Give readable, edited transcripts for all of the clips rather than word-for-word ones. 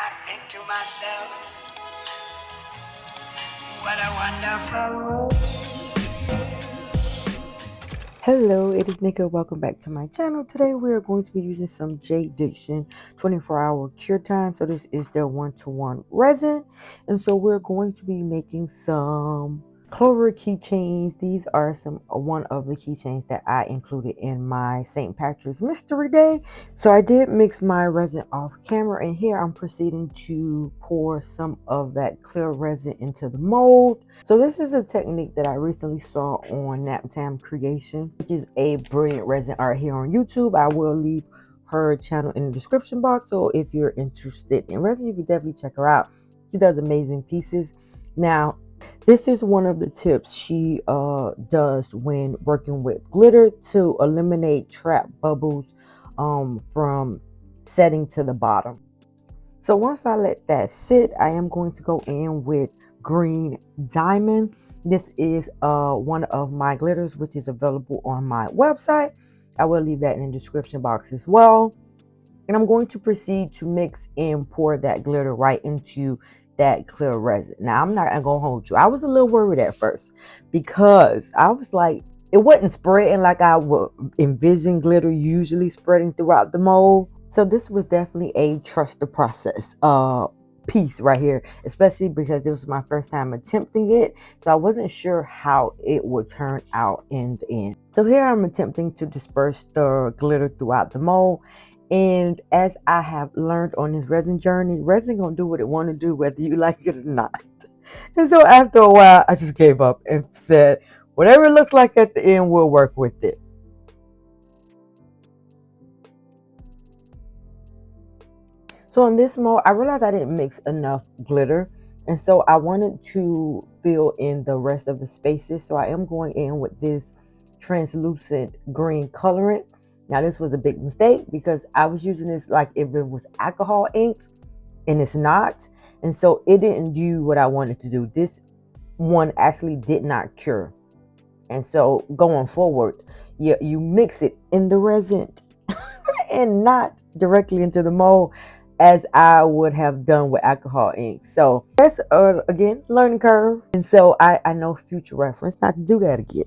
I think to myself, what a wonderful world. Hello, it is Nikkie. Welcome back to my channel. Today we are going to be using some JDiction 24-hour cure time. So this is their one-to-one resin. And so we're going to be making some Clover keychains. These are one of the keychains that I included in my St. Patrick's Mystery Day. So I did mix my resin off camera, and here I'm proceeding to pour some of that clear resin into the mold. So this is a technique that I recently saw on Naptam Creation, which is a brilliant resin art here on YouTube. I will leave her channel in the description box, so if you're interested in resin, you can definitely check her out. She does amazing pieces. Now, this is one of the tips she does when working with glitter to eliminate trap bubbles from setting to the bottom. So once I let that sit, I am going to go in with green diamond. This is one of my glitters, which is available on my website. I will leave that in the description box as well. And I'm going to proceed to mix and pour that glitter right into that clear resin. Now, I'm not going to hold you. I was a little worried at first because I was like, it wasn't spreading like I would envision glitter usually spreading throughout the mold. So this was definitely a trust the process piece right here, especially because this was my first time attempting it. So I wasn't sure how it would turn out in the end. So here I'm attempting to disperse the glitter throughout the mold. And as I have learned on this resin journey, resin gonna do what it want to do, whether you like it or not. And so after a while, I just gave up and said, whatever it looks like at the end, we'll work with it. So in this mold, I realized I didn't mix enough glitter. And so I wanted to fill in the rest of the spaces. So I am going in with this translucent green colorant. Now this was a big mistake because I was using this like if it was alcohol inks, and it's not. And so it didn't do what I wanted to do. This one actually did not cure. And so going forward, you mix it in the resin and not directly into the mold as I would have done with alcohol ink. So that's again learning curve. And so I know future reference not to do that again.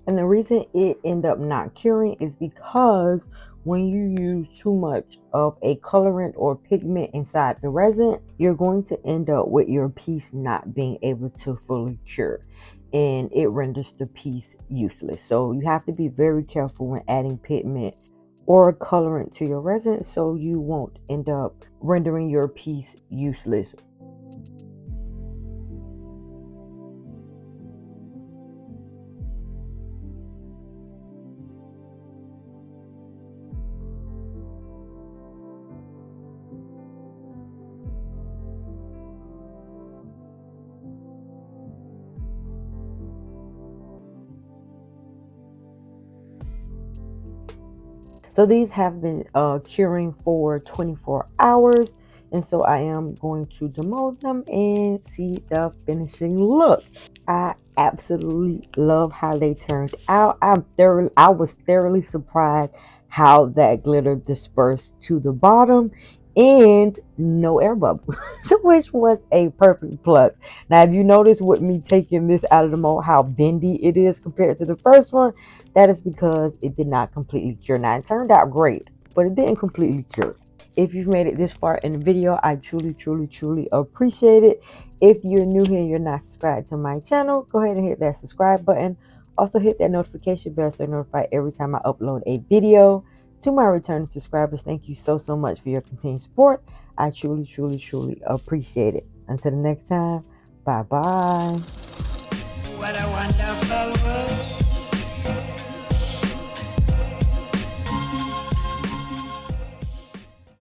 And the reason it ended up not curing is because when you use too much of a colorant or pigment inside the resin, you're going to end up with your piece not being able to fully cure, and it renders the piece useless. So you have to be very careful when adding pigment or colorant to your resin so you won't end up rendering your piece useless. So these have been curing for 24 hours. And so I am going to demold them and see the finishing look. I absolutely love how they turned out. I was thoroughly surprised how that glitter dispersed to the bottom and no air bubble, which was a perfect plus. Now, if you notice with me taking this out of the mold, how bendy it is compared to the first one, that is because it did not completely cure. Now, it turned out great, but it didn't completely cure. If you've made it this far in the video, I truly appreciate it. If you're new here and you're not subscribed to my channel, go ahead and hit that subscribe button. Also hit that notification bell so you're notified every time I upload a video. To my returning subscribers, thank you so much for your continued support. I truly appreciate it. Until the next time, bye bye. What a wonderful world.